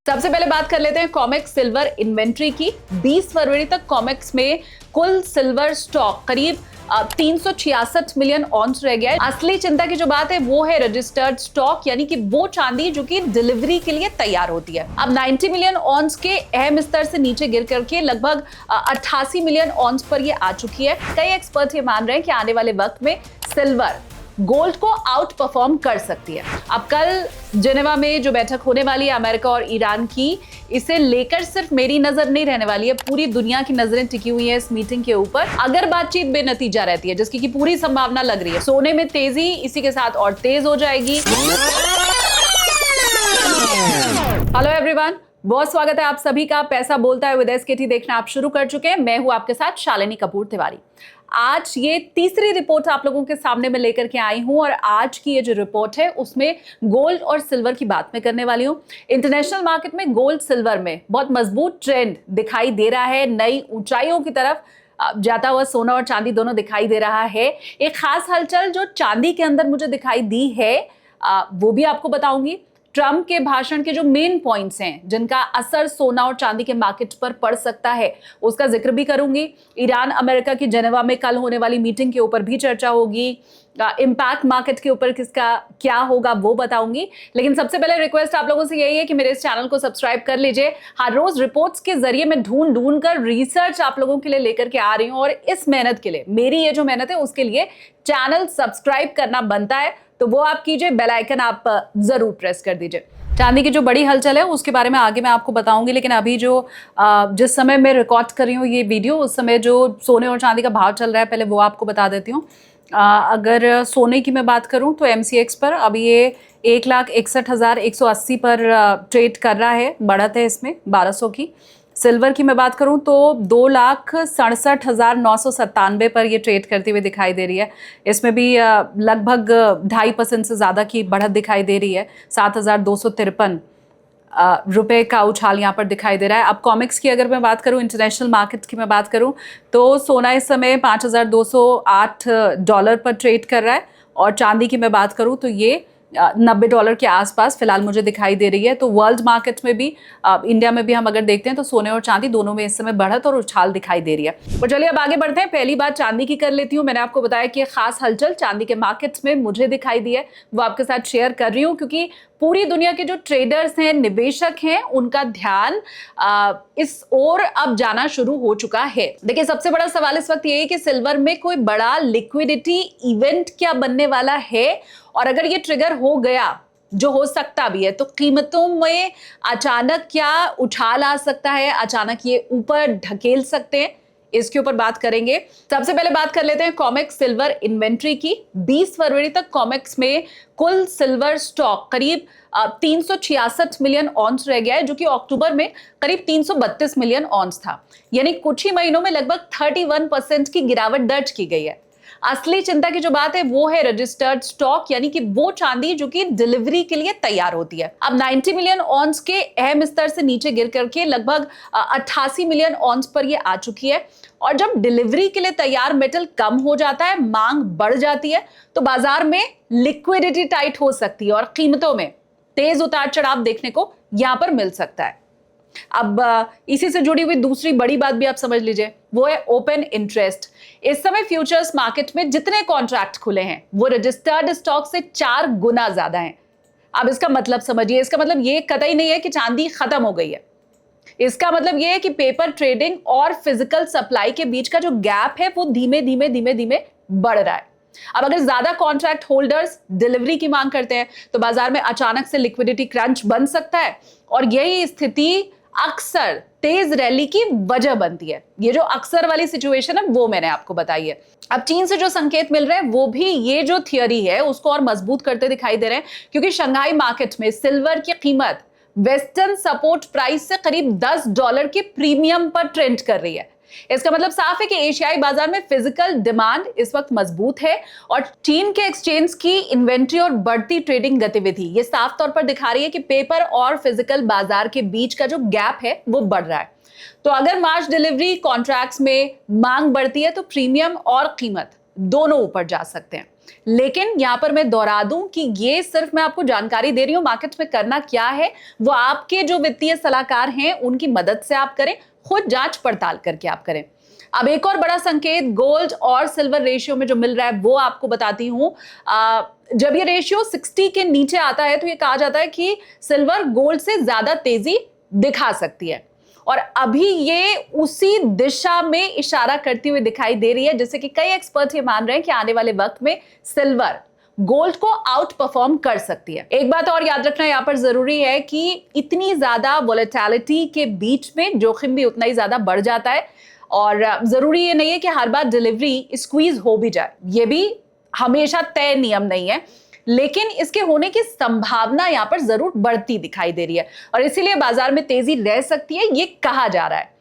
सबसे पहले बात कर लेते हैं कॉमेक्स सिल्वर इन्वेंट्री की। 20 फरवरी तक कॉमेक्स में कुल सिल्वर स्टॉक करीब 366 मिलियन ऑन्स रह गया है। असली चिंता की जो बात है वो है रजिस्टर्ड स्टॉक, यानी कि वो चांदी जो कि डिलीवरी के लिए तैयार होती है। अब 90 मिलियन ऑन्स के अहम स्तर से नीचे गिर करके लगभग 88 मिलियन ऑन्स पर ये आ चुकी है। कई एक्सपर्ट ये मान रहे हैं कि आने वाले वक्त में सिल्वर गोल्ड को आउट परफॉर्म कर सकती है। अब कल जेनेवा में जो बैठक होने वाली है अमेरिका और ईरान की, इसे लेकर सिर्फ मेरी नजर नहीं रहने वाली है, पूरी दुनिया की नजरें टिकी हुई है इस मीटिंग के ऊपर। अगर बातचीत बेनतीजा रहती है, जिसकी की पूरी संभावना लग रही है, सोने में तेजी इसी के साथ और तेज हो जाएगी। हेलो एवरीवन, बहुत स्वागत है आप सभी का। पैसा बोलता है विद एसकेटी देखना आप शुरू कर चुके हैं। मैं हूं आपके साथ शालिनी कपूर तिवारी। आज ये तीसरी रिपोर्ट आप लोगों के सामने मैं लेकर के आई हूं और आज की ये जो रिपोर्ट है उसमें गोल्ड और सिल्वर की बात मैं करने वाली हूं। इंटरनेशनल मार्केट में गोल्ड सिल्वर में बहुत मजबूत ट्रेंड दिखाई दे रहा है, नई ऊंचाइयों की तरफ जाता हुआ सोना और चांदी दोनों दिखाई दे रहा है। एक खास हलचल जो चांदी के अंदर मुझे दिखाई दी है वो भी आपको बताऊंगी। ट्रंप के भाषण के जो मेन पॉइंट्स हैं जिनका असर सोना और चांदी के मार्केट पर पड़ सकता है उसका जिक्र भी करूंगी। ईरान अमेरिका की जेनेवा में कल होने वाली मीटिंग के ऊपर भी चर्चा होगी। इम्पैक्ट मार्केट के ऊपर किसका क्या होगा वो बताऊंगी। लेकिन सबसे पहले रिक्वेस्ट आप लोगों से यही है कि मेरे इस चैनल को सब्सक्राइब कर लीजिए। हर रोज रिपोर्ट्स के जरिए मैं ढूंढ कर रिसर्च आप लोगों के लिए लेकर के आ रही हूँ और इस मेहनत के लिए, मेरी ये जो मेहनत है उसके लिए चैनल सब्सक्राइब करना बनता है, तो वो आप कीजिए, बेल आइकन आप जरूर प्रेस कर दीजिए। चांदी की जो बड़ी हलचल है उसके बारे में आगे मैं आपको बताऊंगी, लेकिन अभी जो जिस समय मैं रिकॉर्ड कर रही हूँ ये वीडियो, उस समय जो सोने और चांदी का भाव चल रहा है पहले वो आपको बता देती हूँ। अगर सोने की मैं बात करूं तो MCX पर अभी ये 1,61,180 पर ट्रेड कर रहा है, बढ़त है इसमें 1200 की। सिल्वर की मैं बात करूं तो 2,67,997 पर ये ट्रेड करती हुई दिखाई दे रही है। इसमें भी लगभग 2.5% से ज़्यादा की बढ़त दिखाई दे रही है। 7,253 रुपए का उछाल यहाँ पर दिखाई दे रहा है। अब कॉमिक्स की अगर मैं बात करूँ, इंटरनेशनल मार्केट की मैं बात करूँ तो सोना इस समय $5,208 पर ट्रेड कर रहा है और चांदी की मैं बात करूँ तो ये $90 के आसपास फिलहाल मुझे दिखाई दे रही है। तो वर्ल्ड मार्केट में भी इंडिया में भी हम अगर देखते हैं तो सोने और चांदी दोनों में इस समय बढ़त और उछाल दिखाई दे रही है। तो चलिए अब आगे बढ़ते हैं। पहली बात चांदी की कर लेती हूँ। मैंने आपको बताया कि खास हलचल चांदी के मार्केट्स में मुझे दिखाई दी है, वो आपके साथ शेयर कर रही हूँ, क्योंकि पूरी दुनिया के जो ट्रेडर्स हैं, निवेशक हैं, उनका ध्यान इस ओर अब जाना शुरू हो चुका है। देखिए, सबसे बड़ा सवाल इस वक्त ये है कि सिल्वर में कोई बड़ा लिक्विडिटी इवेंट क्या बनने वाला है, और अगर ये ट्रिगर हो गया, जो हो सकता भी है, तो कीमतों में अचानक क्या उछाल आ सकता है, अचानक ये ऊपर ढकेल सकते हैं, इसके ऊपर बात करेंगे। सबसे पहले बात कर लेते हैं कॉमेक्स सिल्वर इन्वेंट्री की। 20 फरवरी तक कॉमेक्स में कुल सिल्वर स्टॉक करीब 366 मिलियन ऑन्स रह गया है, जो कि अक्टूबर में करीब 332 मिलियन ऑन्स था। यानी कुछ ही महीनों में लगभग 31% की गिरावट दर्ज की गई है। असली चिंता की जो बात है वो है रजिस्टर्ड स्टॉक, यानी कि वो चांदी जो कि डिलीवरी के लिए तैयार होती है। अब 90 मिलियन ऑन्स के अहम स्तर से नीचे गिर करके लगभग 88 मिलियन ऑन्स पर ये आ चुकी है। और जब डिलीवरी के लिए तैयार मेटल कम हो जाता है, मांग बढ़ जाती है, तो बाजार में लिक्विडिटी टाइट हो सकती है और कीमतों में तेज उतार चढ़ाव देखने को यहां पर मिल सकता है। अब इसी से जुड़ी हुई दूसरी बड़ी बात भी आप समझ लीजिए, वो है ओपन इंटरेस्ट। इस समय फ्यूचर्स मार्केट में जितने कॉन्ट्रैक्ट खुले हैं वो रजिस्टर्ड स्टॉक से 4 गुना ज्यादा हैं। अब इसका मतलब समझिए, इसका मतलब ये कतई नहीं है कि चांदी खत्म हो गई है। इसका मतलब ये है कि पेपर ट्रेडिंग और फिजिकल सप्लाई के बीच का जो गैप है वो धीमे धीमे बढ़ रहा है। अब अगर ज्यादा कॉन्ट्रैक्ट होल्डर्स डिलीवरी की मांग करते हैं तो बाजार में अचानक से लिक्विडिटी क्रंच बन सकता है, और यही स्थिति अक्सर तेज रैली की वजह बनती है। ये जो अक्सर वाली सिचुएशन है वो मैंने आपको बताई है। अब चीन से जो संकेत मिल रहे हैं वो भी ये जो थियरी है उसको और मजबूत करते दिखाई दे रहे हैं, क्योंकि शंघाई मार्केट में सिल्वर की कीमत वेस्टर्न सपोर्ट प्राइस से करीब $10 के प्रीमियम पर ट्रेंड कर रही है। इसका मतलब साफ है कि एशियाई बाजार में फिजिकल डिमांड इस वक्त मजबूत है, और चीन के एक्सचेंज की इन्वेंट्री और बढ़ती ट्रेडिंग गतिविधि ये साफ तौर पर दिखा रही है कि पेपर और फिजिकल बाजार के बीच का जो गैप है वो बढ़ रहा है। तो अगर मार्च डिलीवरी कॉन्ट्रैक्ट्स में मांग बढ़ती है तो प्रीमियम और कीमत दोनों ऊपर जा सकते हैं। लेकिन यहां पर मैं दोहरा दूं कि ये सिर्फ मैं आपको जानकारी दे रही हूं, मार्केट्स में करना क्या है वो आपके जो वित्तीय सलाहकार हैं उनकी मदद से आप करें, खुद जांच पड़ताल करके आप करें। अब एक और बड़ा संकेत गोल्ड और सिल्वर रेशियो में जो मिल रहा है वो आपको बताती हूं। जब ये रेशियो 60 के नीचे आता है तो ये कहा जाता है कि सिल्वर गोल्ड से ज्यादा तेजी दिखा सकती है, और अभी ये उसी दिशा में इशारा करती हुई दिखाई दे रही है, जैसे कि कई एक्सपर्ट ये मान रहे हैं कि आने वाले वक्त में सिल्वर गोल्ड को आउट परफॉर्म कर सकती है। एक बात और याद रखना यहां पर जरूरी है कि इतनी ज्यादा वोलेटिलिटी के बीच में जोखिम भी उतना ही ज्यादा बढ़ जाता है, और जरूरी ये नहीं है कि हर बार डिलीवरी स्क्वीज हो भी जाए, ये भी हमेशा तय नियम नहीं है, लेकिन इसके होने की संभावना यहां पर जरूर बढ़ती दिखाई दे रही है, और इसीलिए बाजार में तेजी रह सकती है ये कहा जा रहा है।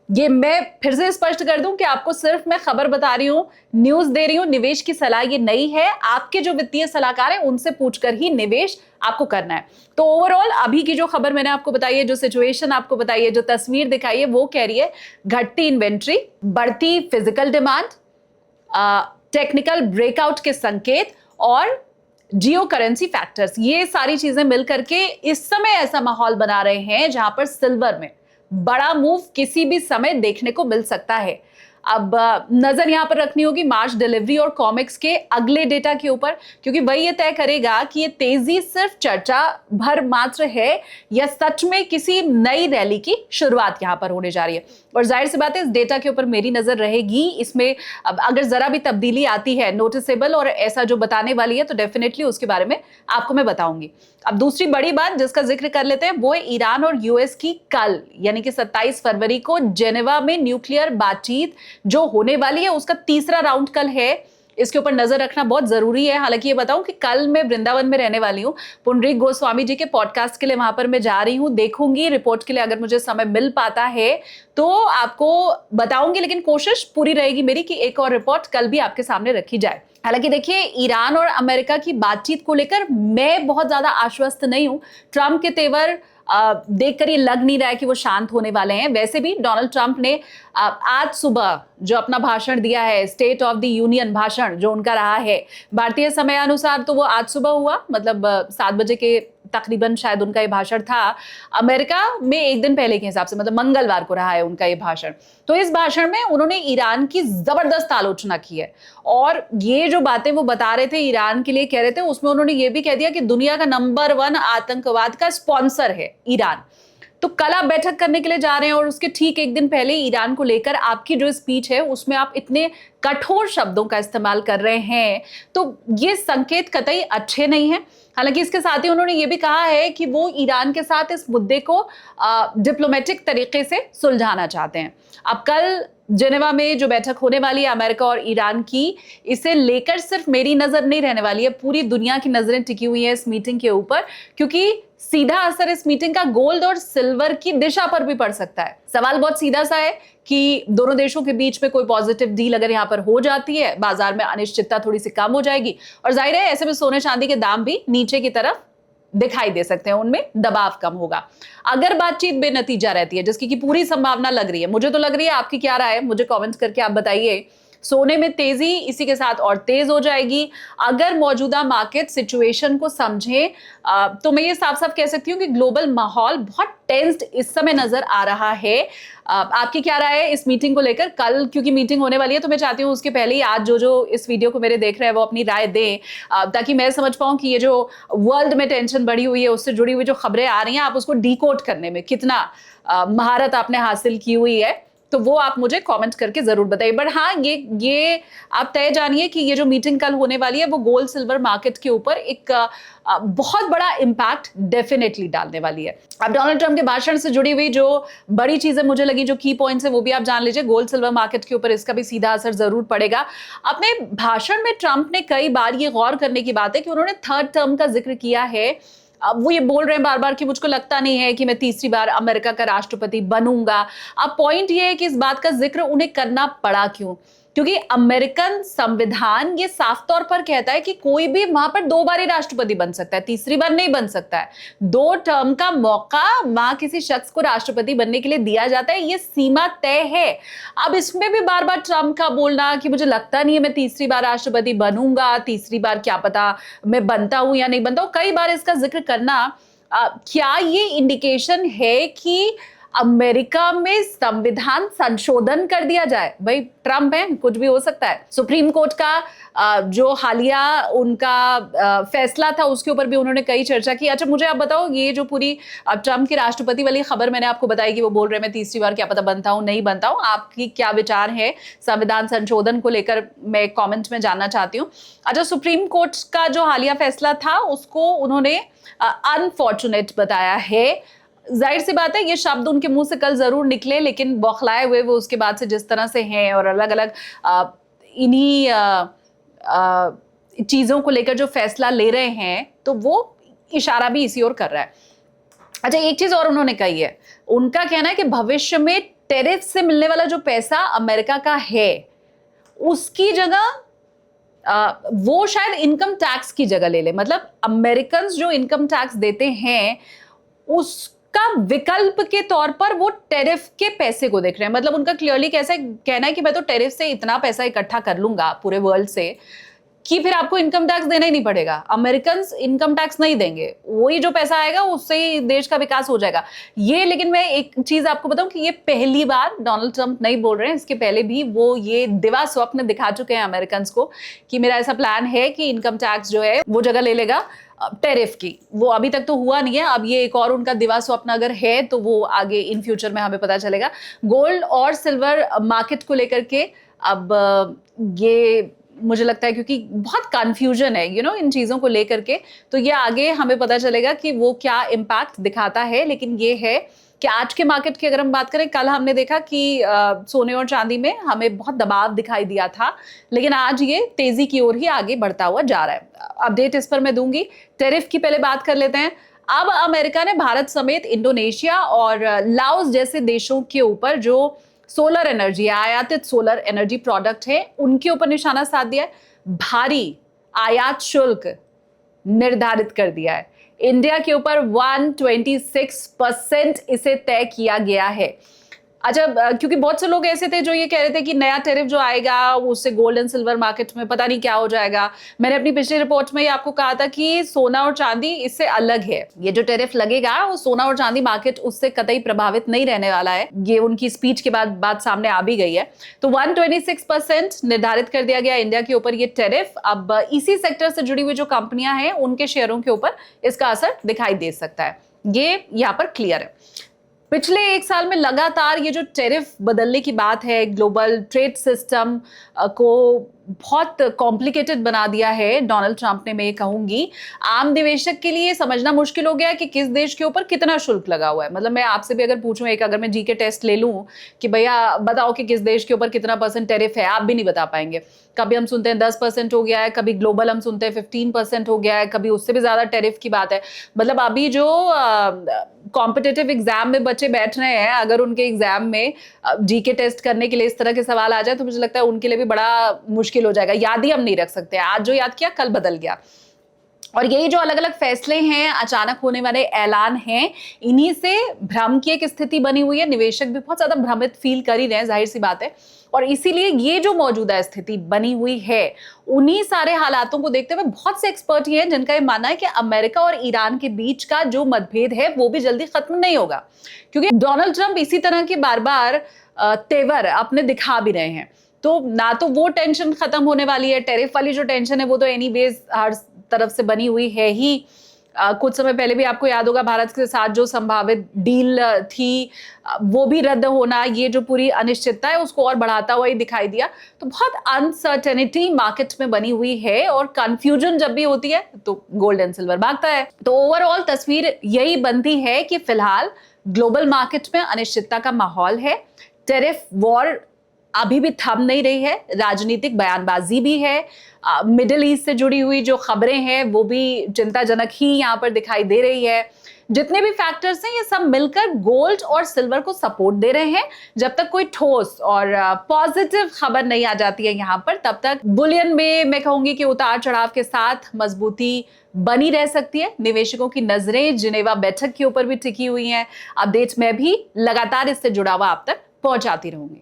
ये मैं फिर से स्पष्ट कर दूं कि आपको सिर्फ मैं खबर बता रही हूं, न्यूज दे रही हूं, निवेश की सलाह ये नहीं है। आपके जो वित्तीय सलाहकार है उनसे पूछकर ही निवेश आपको करना है। तो ओवरऑल अभी की जो खबर मैंने आपको बताई है, जो सिचुएशन आपको बताई है, जो तस्वीर दिखाई है, वो कह रही है घटती इन्वेंट्री, बढ़ती फिजिकल डिमांड, टेक्निकल ब्रेकआउट के संकेत और जियो करेंसी फैक्टर्स, ये सारी चीजें मिलकर के इस समय ऐसा माहौल बना रहे हैं जहां पर सिल्वर में बड़ा मूव किसी भी समय देखने को मिल सकता है। अब नजर यहां पर रखनी होगी मार्च डिलीवरी और कॉमिक्स के अगले डेटा के ऊपर, क्योंकि वही ये तय करेगा कि ये तेजी सिर्फ चर्चा भर मात्र है या सच में किसी नई रैली की शुरुआत यहां पर होने जा रही है। और जाहिर सी बात है इस डेटा के ऊपर मेरी नजर रहेगी, इसमें अब अगर जरा भी तब्दीली आती है नोटिसेबल और ऐसा जो बताने वाली है तो डेफिनेटली उसके बारे में आपको मैं बताऊंगी। अब दूसरी बड़ी बात जिसका जिक्र कर लेते हैं वो है ईरान और यूएस की कल यानी कि 27 फरवरी को जेनेवा में न्यूक्लियर बातचीत जो होने वाली है, उसका तीसरा राउंड कल है। इसके ऊपर नजर रखना बहुत जरूरी है। हालांकि ये बताऊं कि कल मैं वृंदावन में रहने वाली हूं, पुंडरीक गोस्वामी जी के पॉडकास्ट के लिए वहां पर मैं जा रही हूं, देखूंगी रिपोर्ट के लिए, अगर मुझे समय मिल पाता है तो आपको बताऊंगी, लेकिन कोशिश पूरी रहेगी मेरी कि एक और रिपोर्ट कल भी आपके सामने रखी जाए। हालांकि देखिए ईरान और अमेरिका की बातचीत को लेकर मैं बहुत ज्यादा आश्वस्त नहीं हूं। ट्रंप के तेवर देखकर ये लग नहीं रहा है कि वो शांत होने वाले हैं। वैसे भी डोनाल्ड ट्रंप ने आज सुबह जो अपना भाषण दिया है, स्टेट ऑफ द यूनियन भाषण जो उनका रहा है भारतीय समय अनुसार, तो वो आज सुबह हुआ, मतलब 7 बजे के तकरीबन शायद उनका ये भाषण था। अमेरिका में एक दिन पहले के हिसाब से मतलब मंगलवार को रहा है उनका ये भाषण। तो इस भाषण में उन्होंने ईरान की जबरदस्त आलोचना की है, और ये जो बातें वो बता रहे थे ईरान के लिए कह रहे थे, उसमें उन्होंने ये भी कह दिया कि दुनिया का नंबर 1 आतंकवाद का स्पॉन्सर है ईरान। तो कल आप बैठक करने के लिए जा रहे हैं और उसके ठीक एक दिन पहले ईरान को लेकर आपकी जो स्पीच है उसमें आप इतने कठोर शब्दों का इस्तेमाल कर रहे हैं, तो ये संकेत कतई अच्छे नहीं है। हालांकि इसके साथ ही उन्होंने ये भी कहा है कि वो ईरान के साथ इस मुद्दे को डिप्लोमेटिक तरीके से सुलझाना चाहते हैं। अब कल जेनेवा में जो बैठक होने वाली है अमेरिका और ईरान की, इसे लेकर सिर्फ मेरी नजर नहीं रहने वाली है, पूरी दुनिया की नजरें टिकी हुई है इस मीटिंग के ऊपर, क्योंकि सीधा असर इस मीटिंग का गोल्ड और सिल्वर की दिशा पर भी पड़ सकता है। सवाल बहुत सीधा सा है कि दोनों देशों के बीच में कोई पॉजिटिव डील अगर यहां पर हो जाती है, बाजार में अनिश्चितता थोड़ी सी कम हो जाएगी, और जाहिर है ऐसे में सोने चांदी के दाम भी नीचे की तरफ दिखाई दे सकते हैं, उनमें दबाव कम होगा। अगर बातचीत बेनतीजा रहती है, जिसकी की पूरी संभावना लग रही है, मुझे तो लग रही है, आपकी क्या राय है मुझे कमेंट करके आप बताइए। सोने में तेजी इसी के साथ और तेज हो जाएगी। अगर मौजूदा मार्केट सिचुएशन को समझें तो मैं ये साफ साफ कह सकती हूँ कि ग्लोबल माहौल बहुत टेंस्ड इस समय नजर आ रहा है। आपकी क्या राय है इस मीटिंग को लेकर? कल क्योंकि मीटिंग होने वाली है तो मैं चाहती हूँ उसके पहले ही आज जो इस वीडियो को मेरे देख रहे हैं वो अपनी राय दें, ताकि मैं समझ पाऊँ कि ये जो वर्ल्ड में टेंशन बढ़ी हुई है उससे जुड़ी हुई जो खबरें आ रही हैं आप उसको डिकोड करने में कितना महारत आपने हासिल की हुई है, तो वो आप मुझे कमेंट करके जरूर बताइए। बट हाँ, ये आप तय जानिए कि ये जो मीटिंग कल होने वाली है वो गोल्ड सिल्वर मार्केट के ऊपर एक बहुत बड़ा इंपैक्ट डेफिनेटली डालने वाली है। अब डोनाल्ड ट्रंप के भाषण से जुड़ी हुई जो बड़ी चीजें मुझे लगी, जो की पॉइंट्स है वो भी आप जान लीजिए। गोल्ड सिल्वर मार्केट के ऊपर इसका भी सीधा असर जरूर पड़ेगा। अपने भाषण में ट्रंप ने कई बार ये गौर करने की बात है कि उन्होंने थर्ड टर्म का जिक्र किया है। अब वो ये बोल रहे हैं बार बार कि मुझको लगता नहीं है कि मैं तीसरी बार अमेरिका का राष्ट्रपति बनूंगा। अब पॉइंट ये है कि इस बात का जिक्र उन्हें करना पड़ा क्यों? क्योंकि अमेरिकन संविधान ये साफ तौर पर कहता है कि कोई भी वहां पर 2 बार ही राष्ट्रपति बन सकता है, तीसरी बार नहीं बन सकता है। 2 टर्म का मौका वहां किसी शख्स को राष्ट्रपति बनने के लिए दिया जाता है, ये सीमा तय है। अब इसमें भी बार बार ट्रंप का बोलना कि मुझे लगता नहीं है मैं तीसरी बार राष्ट्रपति बनूंगा, तीसरी बार क्या पता मैं बनता हूं या नहीं बनता हूं, कई बार इसका जिक्र करना, क्या ये इंडिकेशन है कि अमेरिका में संविधान संशोधन कर दिया जाए? भाई ट्रंप है, कुछ भी हो सकता है। सुप्रीम कोर्ट का जो हालिया उनका फैसला था उसके ऊपर भी उन्होंने कई चर्चा की। अच्छा मुझे आप बताओ, ये जो पूरी ट्रंप की राष्ट्रपति वाली खबर मैंने आपको बताई कि वो बोल रहे हैं मैं तीसरी बार क्या पता बनता हूं नहीं बनता हूं, आपकी क्या विचार है संविधान संशोधन को लेकर, मैं कॉमेंट में जानना चाहती हूँ। अच्छा, सुप्रीम कोर्ट का जो हालिया फैसला था उसको उन्होंने अनफॉर्चुनेट बताया है। जाहिर सी बात है ये शब्द उनके मुंह से कल जरूर निकले, लेकिन बौखलाए हुए वो उसके बाद से जिस तरह से हैं और अलग अलग इन्हीं चीजों को लेकर जो फैसला ले रहे हैं, तो वो इशारा भी इसी ओर कर रहा है। अच्छा, एक चीज और उन्होंने कही है, उनका कहना है कि भविष्य में टैरिफ से मिलने वाला जो पैसा अमेरिका का है उसकी जगह वो शायद इनकम टैक्स की जगह ले ले। मतलब अमेरिकन जो इनकम टैक्स देते हैं उसका विकल्प के तौर पर वो टैरिफ के पैसे को देख रहे हैं। मतलब उनका क्लियरली कैसे कहना है कि मैं तो टैरिफ से इतना पैसा इकट्ठा कर लूंगा पूरे वर्ल्ड से कि फिर आपको इनकम टैक्स देना ही नहीं पड़ेगा। अमेरिकन इनकम टैक्स नहीं देंगे, वही जो पैसा आएगा उससे ही देश का विकास हो जाएगा। ये, लेकिन मैं एक चीज आपको बताऊं कि ये पहली बार डोनाल्ड ट्रंप नहीं बोल रहे हैं, इसके पहले भी वो ये दिवा स्वप्न दिखा चुके हैं अमेरिकन को कि मेरा ऐसा प्लान है कि इनकम टैक्स जो है वो जगह ले लेगा टैरिफ की। वो अभी तक तो हुआ नहीं है, अब ये एक और उनका दिवा स्वप्न अगर है तो वो आगे इन फ्यूचर में हमें पता चलेगा। गोल्ड और सिल्वर मार्केट को लेकर के अब ये मुझे लगता है क्योंकि बहुत कंफ्यूजन है इन चीजों को लेकर के, तो ये आगे हमें पता चलेगा कि वो क्या इम्पैक्ट दिखाता है। लेकिन ये है कि आज के मार्केट की अगर हम बात करें, कल हमने देखा कि सोने और चांदी में हमें बहुत दबाव दिखाई दिया था, लेकिन आज ये तेजी की ओर ही आगे बढ़ता हुआ जा रहा है। अपडेट इस पर मैं दूंगी। टैरिफ की पहले बात कर लेते हैं। अब अमेरिका ने भारत समेत इंडोनेशिया और लाओस जैसे देशों के ऊपर जो सोलर एनर्जी, आयातित सोलर एनर्जी प्रोडक्ट है, उनके ऊपर निशाना साध दिया है। भारी आयात शुल्क निर्धारित कर दिया है। इंडिया के ऊपर 126% इसे तय किया गया है। अच्छा, क्योंकि बहुत से लोग ऐसे थे जो ये कह रहे थे कि नया टैरिफ जो आएगा उससे गोल्ड एंड सिल्वर मार्केट में पता नहीं क्या हो जाएगा। मैंने अपनी पिछली रिपोर्ट में ही आपको कहा था कि सोना और चांदी इससे अलग है। ये जो टैरिफ लगेगा वो सोना और चांदी मार्केट उससे कतई प्रभावित नहीं रहने वाला है। ये उनकी स्पीच के बाद बात सामने आ भी गई है। तो 126% निर्धारित कर दिया गया इंडिया के ऊपर ये टैरिफ। अब इसी सेक्टर से जुड़ी हुई जो कंपनियां हैं उनके शेयरों के ऊपर इसका असर दिखाई दे सकता है। ये यहाँ पर क्लियर है। पिछले 1 साल में लगातार ये जो टैरिफ बदलने की बात है, ग्लोबल ट्रेड सिस्टम को बहुत कॉम्प्लिकेटेड बना दिया है डोनाल्ड ट्रंप ने। मैं ये कहूंगी आम निवेशक के लिए समझना मुश्किल हो गया है कि किस देश के ऊपर कितना शुल्क लगा हुआ है। मतलब मैं आपसे भी अगर पूछूं, अगर मैं जीके टेस्ट ले लूं कि भैया बताओ कि किस देश के ऊपर कितना % टैरिफ है, आप भी नहीं बता पाएंगे। कभी हम सुनते हैं 10% हो गया है, कभी ग्लोबल हम सुनते हैं 15% हो गया है, कभी उससे भी ज्यादा टैरिफ की बात है। मतलब अभी जो कॉम्पिटिटिव एग्जाम में बच्चे बैठ रहे हैं, अगर उनके एग्जाम में जीके टेस्ट करने के लिए इस तरह के सवाल आ जाए तो मुझे लगता है उनके लिए भी बड़ा मुश्किल हो जाएगा। याद ही हम नहीं रख सकते, आज जो याद किया कल बदल गया। और यही जो अलग अलग फैसले हैं, अचानक होने वाले ऐलान हैं, इन्हीं से भ्रम की एक स्थिति बनी हुई है। निवेशक भी बहुत ज्यादा भ्रमित फील कर ही रहे हैं, जाहिर सी बात है। और इसीलिए ये जो मौजूदा स्थिति बनी हुई है, उन्हीं सारे हालातों को देखते हुए बहुत से एक्सपर्ट ये हैं जिनका ये मानना है कि अमेरिका और ईरान के बीच का जो मतभेद है वो भी जल्दी खत्म नहीं होगा, क्योंकि डोनाल्ड ट्रंप इसी तरह के बार बार तेवर अपने दिखा भी रहे हैं। तो ना तो वो टेंशन खत्म होने वाली है, टैरिफ वाली जो टेंशन है वो तो एनीवेज हर तरफ से बनी हुई है ही। कुछ समय पहले भी आपको याद होगा भारत के साथ जो संभावित डील थी वो भी रद्द होना, ये जो पूरी अनिश्चितता है उसको और बढ़ाता हुआ ही दिखाई दिया। तो बहुत अनसर्टेनिटी मार्केट में बनी हुई है और कंफ्यूजन जब भी होती है तो गोल्ड एंड सिल्वर भागता है। तो ओवरऑल तस्वीर यही बनती है कि फिलहाल ग्लोबल मार्केट में अनिश्चितता का माहौल है। टैरिफ वॉर अभी भी थम नहीं रही है, राजनीतिक बयानबाजी भी है, मिडिल ईस्ट से जुड़ी हुई जो खबरें हैं वो भी चिंताजनक ही यहाँ पर दिखाई दे रही है। जितने भी फैक्टर्स हैं ये सब मिलकर गोल्ड और सिल्वर को सपोर्ट दे रहे हैं। जब तक कोई ठोस और पॉजिटिव खबर नहीं आ जाती है यहाँ पर, तब तक बुलियन में मैं कहूंगी कि उतार चढ़ाव के साथ मजबूती बनी रह सकती है। निवेशकों की नजरें जिनेवा बैठक के ऊपर भी टिकी हुई हैं। अपडेट्स में भी लगातार इससे जुड़ा हुआ आप तक पहुंचाती रहूंगी।